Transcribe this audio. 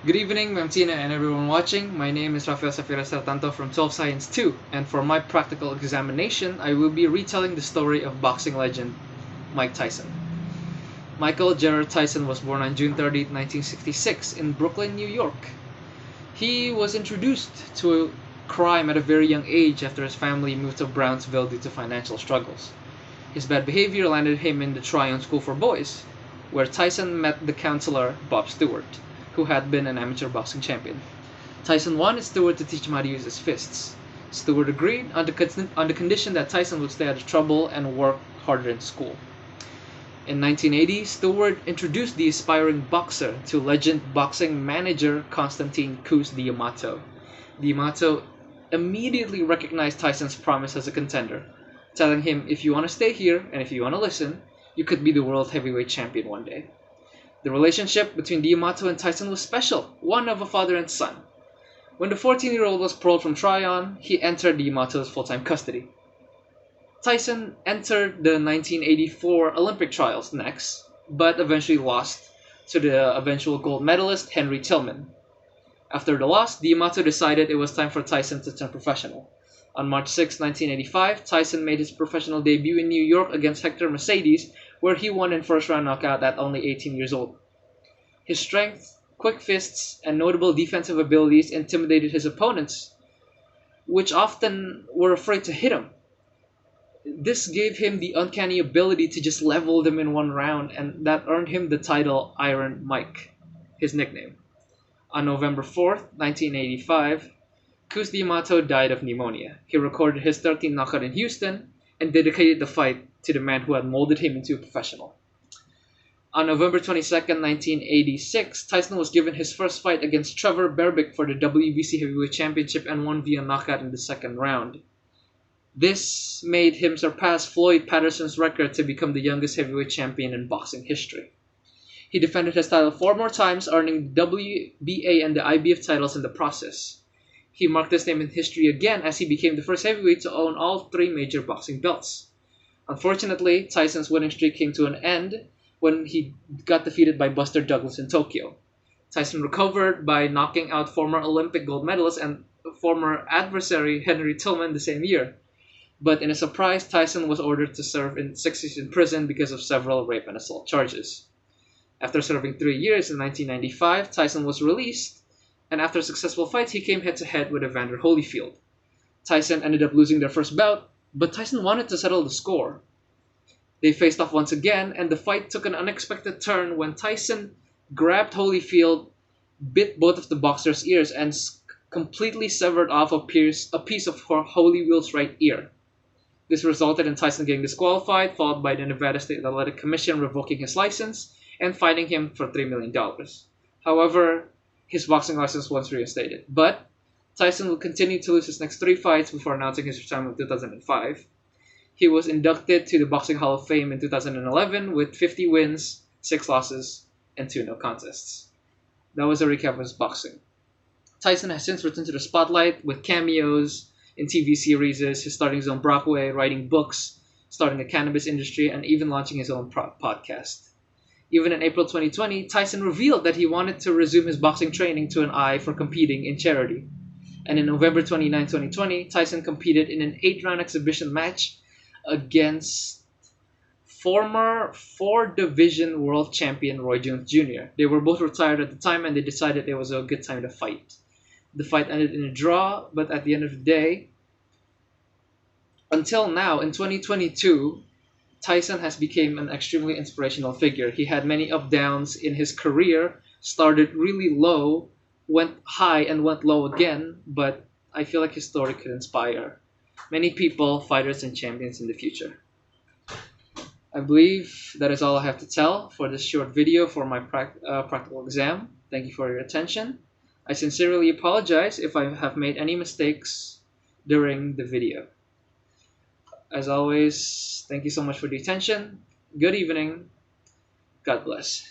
Good evening, Ma'am Tina and everyone watching. My name is Raphael Xaverius Hartanto from 12 Science 2, and for my practical examination, I will be retelling the story of boxing legend Mike Tyson. Michael Gerard Tyson was born on June 30, 1966, in Brooklyn, New York. He was introduced to crime at a very young age after his family moved to Brownsville due to financial struggles. His bad behavior landed him in the Tryon School for Boys, where Tyson met the counselor Bob Stewart, who had been an amateur boxing champion. Tyson wanted Stewart to teach him how to use his fists. Stewart agreed on the condition that Tyson would stay out of trouble and work harder in school. In 1980, Stewart introduced the aspiring boxer to legend boxing manager Constantine Cus D'Amato. D'Amato immediately recognized Tyson's promise as a contender, telling him, if you want to stay here and if you want to listen, you could be the world heavyweight champion one day. The relationship between D'Amato and Tyson was special, one of a father and son. When the 14-year-old was paroled from Tryon, he entered D'Amato's full-time custody. Tyson entered the 1984 Olympic trials next, but eventually lost to the eventual gold medalist Henry Tillman. After the loss, D'Amato decided it was time for Tyson to turn professional. On March 6, 1985, Tyson made his professional debut in New York against Hector Mercedes, where he won in first-round knockout at only 18 years old. His strength, quick fists, and notable defensive abilities intimidated his opponents, which often were afraid to hit him. This gave him the uncanny ability to just level them in one round, and that earned him the title Iron Mike, his nickname. On November 4th, 1985, Cus D'Amato died of pneumonia. He recorded his 13th knockout in Houston and dedicated the fight to the man who had molded him into a professional. On November 22nd, 1986, Tyson was given his first fight against Trevor Berbick for the WBC Heavyweight Championship and won via knockout in the second round. This made him surpass Floyd Patterson's record to become the youngest heavyweight champion in boxing history. He defended his title 4 more times, earning the WBA and the IBF titles in the process. He marked his name in history again as he became the first heavyweight to own all 3 major boxing belts. Unfortunately, Tyson's winning streak came to an end when he got defeated by Buster Douglas in Tokyo. Tyson recovered by knocking out former Olympic gold medalist and former adversary Henry Tillman the same year. But in a surprise, Tyson was ordered to serve 6 years in prison because of several rape and assault charges. After serving 3 years in 1995, Tyson was released, and after a successful fight, he came head-to-head with Evander Holyfield. Tyson ended up losing their first bout, but Tyson wanted to settle the score. They faced off once again, and the fight took an unexpected turn when Tyson grabbed Holyfield, bit both of the boxer's ears, and completely severed off a piece of Holyfield's right ear. This resulted in Tyson getting disqualified, followed by the Nevada State Athletic Commission revoking his license and fining him for $3 million. However, his boxing license was reinstated. But Tyson would continue to lose his next 3 fights before announcing his retirement in 2005. He was inducted to the Boxing Hall of Fame in 2011 with 50 wins, 6 losses, and 2 no contests. That was a recap of his boxing. Tyson has since returned to the spotlight with cameos in TV series, his starting his own Brockway, writing books, starting a cannabis industry, and even launching his own podcast. Even in April 2020, Tyson revealed that he wanted to resume his boxing training to an eye for competing in charity. And in November 29, 2020, Tyson competed in an 8-round exhibition match against former 4-division world champion Roy Jones Jr. They were both retired at the time, and they decided it was a good time to fight. The fight ended in a draw, but at the end of the day, until now, in 2022, Tyson has become an extremely inspirational figure. He had many up-downs in his career, started really low, went high and went low again, but I feel like his story could inspire many people, fighters, and champions in the future. I believe that is all I have to tell for this short video for my practical exam. Thank you for your attention. I sincerely apologize if I have made any mistakes during the video. As always, thank you so much for the attention. Good evening. God bless.